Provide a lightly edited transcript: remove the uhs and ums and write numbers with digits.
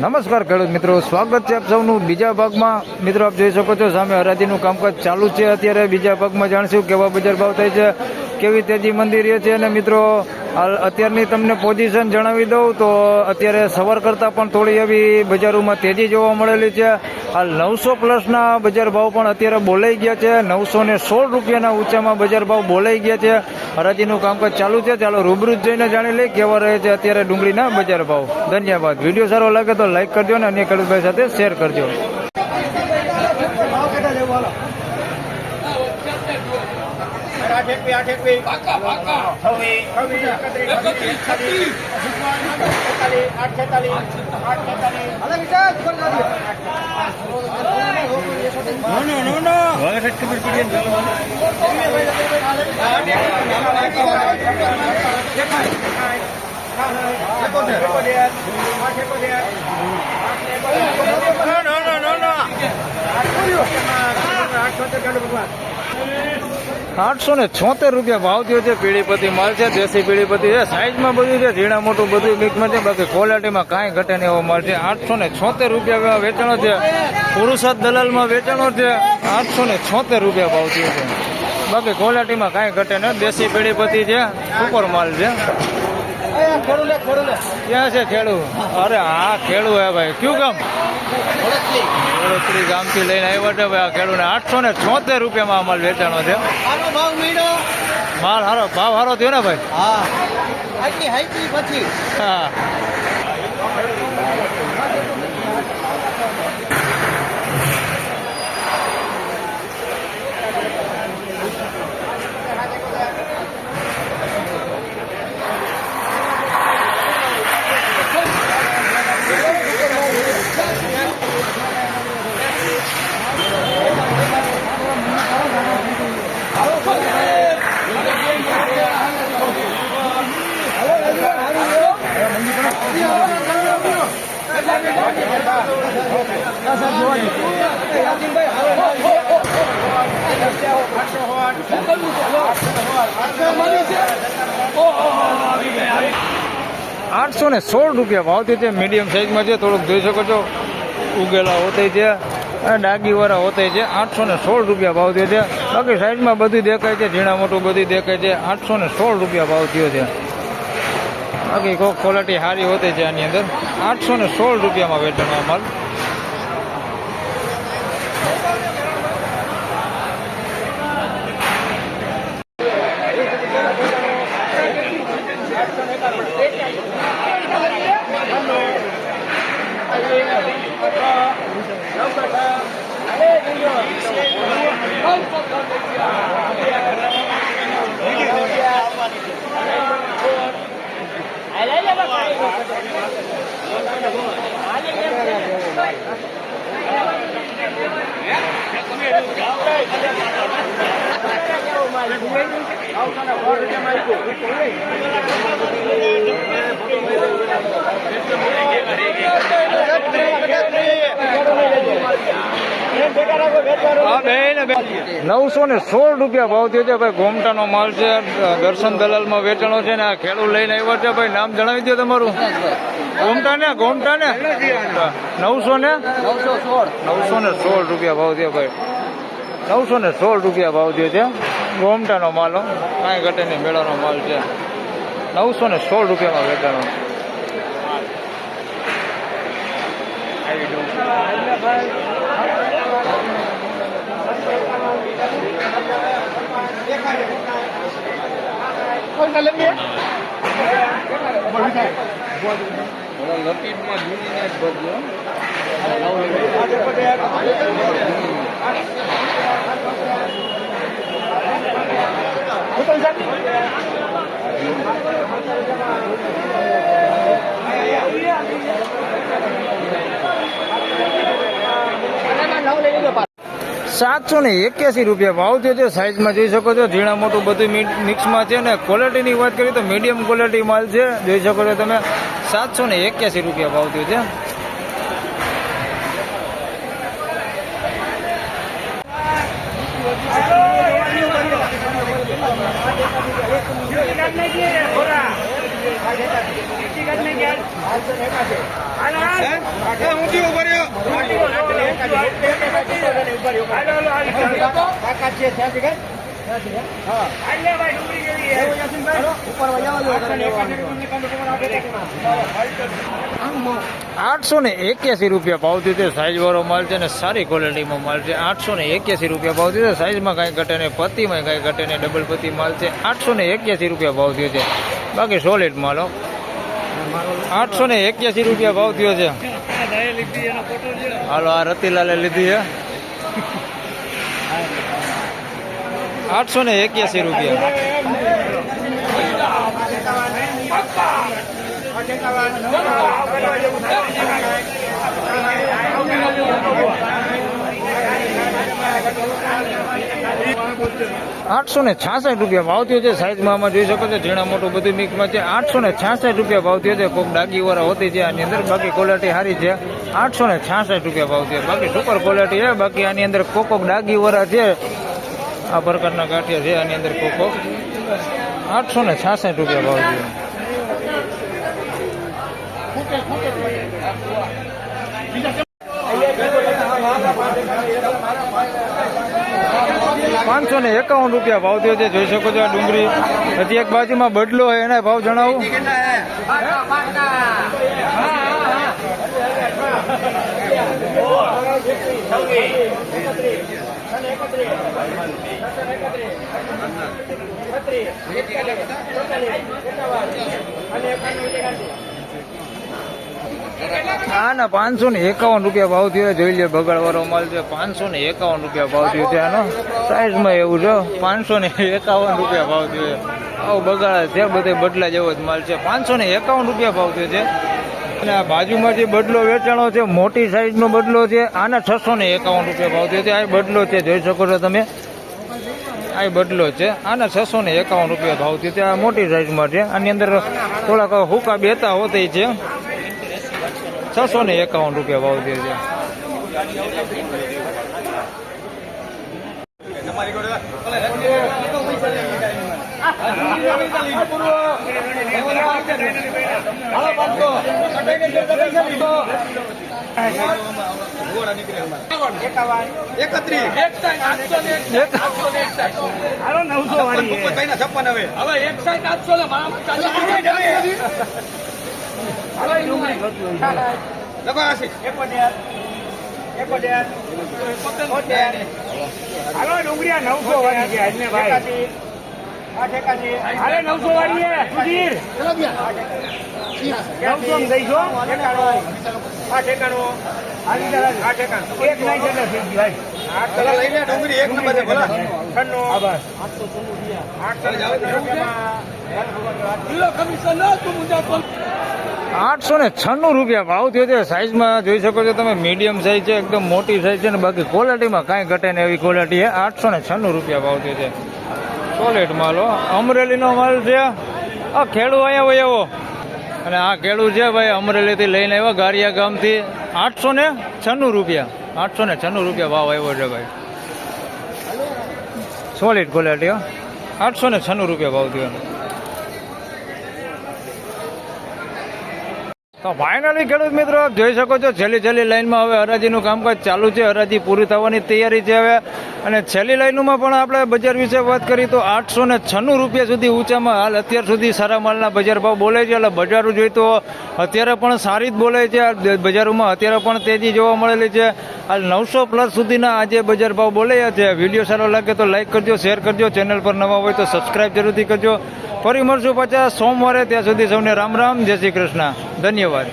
નમસ્કાર ખેડૂત મિત્રો, સ્વાગત છે આપ સૌનું બીજા ભાગમાં. મિત્રો આપ જોઈ શકો છો સામે હરાજીનું કામકાજ ચાલુ છે. અત્યારે બીજા ભાગમાં જાણશું કેવા બજાર ભાવ થાય છે, કેવી તેજી મંદી રહે છે. અને મિત્રો અત્યારની તમને પોઝિશન જણાવી દઉં તો અત્યારે સવાર કરતાં પણ થોડી એવી બજારોમાં તેજી જોવા મળેલી છે. હાલ 900 પ્લસના બજાર ભાવ પણ અત્યારે બોલાઈ ગયા છે. 916 રૂપિયાના ઊંચામાં બજાર ભાવ બોલાઈ ગયા છે. હરાજીનું કામકાજ ચાલુ છે. ચાલો રૂબરૂ જઈને જાણી લઈ કેવા રહે છે અત્યારે ડુંગળીના બજાર ભાવ. ધન્યવાદ. વિડીયો સારો લાગે તો લાઈક કરજો અને અન્ય ખેડૂતભાઈ સાથે શેર કરજો. ₹876 ભાવ થયો છે. પીળીપતિ માલ છે, દેશી પીળીપતિ છે. સાઈઝમાં બધું છે, ઝીણા મોટું બધું મિક્સમાં છે. બાકી ક્વોલિટીમાં કાંઈ ઘટે નહીં એવો માલ છે. ₹876 વેચાણો છે. પુરુષાર્થ દલાલમાં વેચાણો છે. ₹876 ભાવ થયો છે. બાકી ક્વોલિટીમાં કાંઈ ઘટે નહીં. દેશી પીળીપતિ છે, સુપર માલ છે. ક્યાં છે ખેડૂ? અરે હા, ખેડૂ હે ભાઈ. કયું ગામ? વડોદરી ગામથી લઈને આવ્યા છે ભાઈ. આ ખેડૂને ₹876 માલ વેચાણો છે. માલ સારો ભાવ સારો થયો ને ભાઈ? હા. ₹816 ભાવ થયો છે. મીડિયમ સાઈઝમાં છે. થોડુંક જોઈ શકો છો ઉગેલા હોતે છે, ડાગીવાળા હોતે છે. ₹816 ભાવ થયો છે. બાકી સાઈઝમાં બધું દેખાય છે, ઝીણા મોટું બધું દેખાય છે. ₹816 ભાવ થયો છે. બાકી કોઈ ક્વોલિટી સારી હોતી છે આની અંદર. ₹816 વેચાણો માલ. ₹916 ભાવ થયો છે ભાઈ. ગોમટાનો માલ છે, દર્શન દલાલમાં વેચાણો છે. ને આ ખેડૂત લઈને આવ્યા છે ભાઈ. નામ જણાવી દો તમારું. ગોમટા ને 916 ભાવ થયો ભાઈ. ₹916 ભાવ થયો છે. ગોમટાનો માલ, કાંઈ ઘટે નહીં, મેળાનો માલ છે. ₹916 વેચાણો. ₹781 ભાવ થયો છે. સાઈઝમાં જોઈ શકો છો, ઝીણા મોટું બધું મિક્સમાં છે. ને ક્વોલિટીની વાત કરીએ તો મીડિયમ ક્વોલિટી માલ છે. જોઈ શકો છો તમે. ₹781 ભાવ થયો છે. ₹881 ભાવ થયો છે. સાઈઝ વાળો માલ છે ને સારી ક્વોલિટીમાં માલ છે. ₹881 ભાવ થયો છે. સાઈઝમાં કાંઈ ઘટે નહીં, પત્તીમાં કાંઈ ઘટે નહીં, ડબલ પત્તી માલ છે. ₹881 ભાવ થયો છે. બાકી સોલિડ માલો ₹881 ભાવ થયો છે. હાલો આ રતિલાલે લીધી છે ₹881. ₹866 ભાવ થયો છે. સાઈઝમાં આમાં જોઈ શકો છો ઝીણા મોટું બધું મિક્સમાં છે. ₹866 ભાવ થયો છે. કોક ડાગીવાળા હોતી છે આની અંદર, બાકી ક્વોલિટી સારી છે. ₹866 ભાવ થયો. બાકી સુપર ક્વોલિટી છે. બાકી આની અંદર કોક ડાગીવાળા છે, આ પ્રકારના ગાંઠિયા છે આની અંદર કોકો. ₹866 ભાવ થયો. ₹551 ભાવ થયો છે. જોઈ શકો છો આ ડુંગળી. હજી એક બાજુમાં બદલો હોય એના ભાવ જણાવું. આના ₹551 ભાવ થયો. જોઈ લે બગાડવાળો માલ છે. ₹551 ભાવ થયો છે આનો. સાઈઝમાં એવું છે. ₹551 ભાવ થયો. આવું બગાડ છે, બધે બદલા જેવો જ માલ છે. ₹551 ભાવ થયો છે. અને આ બાજુમાં જે બદલો વેચાણો છે, મોટી સાઈઝનો બદલો છે, આના ₹651 ભાવ થયો છે. આ બદલો છે, જોઈ શકો છો તમે. આ બદલો છે, આના ₹651 ભાવ થયો છે. આ મોટી સાઈઝમાં છે. આની અંદર થોડાક હુકા બેતા હોતી છે. ₹651 ભાવ થયો છે. હાલો ડુંગળીયા 900 વાળી છે આજને ભાઈ. અરે 900 વાળી છે સુધીર. 900 માં દઈશો. આ ઠેકાણો આ ઠેકાણો એક નહીં છે ભાઈ. 8 કલર લઈને ડુંગળી એક નંબર છે ભલા. 96 આભાર. ₹896 ભાવ થયો છે. સાઈઝમાં જોઈ શકો છો તમે, મીડિયમ સાઈઝ છે, એકદમ મોટી સાઈઝ છે. ને બાકી ક્વોલિટીમાં કાંઈ ઘટે ને એવી ક્વોલિટી છે. ₹896 ભાવ થયો છે. સોલિડ માલ હો. અમરેલીનો માલ છે. આ ખેડૂ અહીંયા હોય એવો, અને આ ખેડૂ છે ભાઈ અમરેલીથી લઈને આવ્યા ગારિયા ગામથી. ₹896 ₹896 ભાવ આવ્યો છે ભાઈ. સોલિડ ક્વોલિટી હો. ₹896 ભાવ થયો. તો ફાઇનલી ખેડૂત મિત્રો આપ જોઈ શકો છો છેલ્લી લાઈનમાં હવે હરાજીનું કામકાજ ચાલુ છે. હરાજી પૂરી થવાની તૈયારી છે હવે. અને છેલ્લી લાઈનમાં પણ આપણે બજાર વિશે વાત કરીએ તો ₹896 સુધી ઊંચામાં હાલ અત્યાર સુધી સારા માલના બજાર ભાવ બોલે છે. એટલે બજારો જોઈએ તો અત્યારે પણ સારી જ બોલે છે. બજારોમાં અત્યારે પણ તેજી જોવા મળેલી છે. હાલ 900+ સુધીના આજે બજાર ભાવ બોલાયા છે. વિડીયો સારો લાગે તો લાઈક કરજો, શેર કરજો. ચેનલ પર નવા હોય તો સબસ્ક્રાઈબ જરૂરથી કરજો. ફરી મળશું પાછા સોમવારે. ત્યાં સુધી સૌને રામ રામ, જય શ્રી કૃષ્ણ, ધન્યવાદ.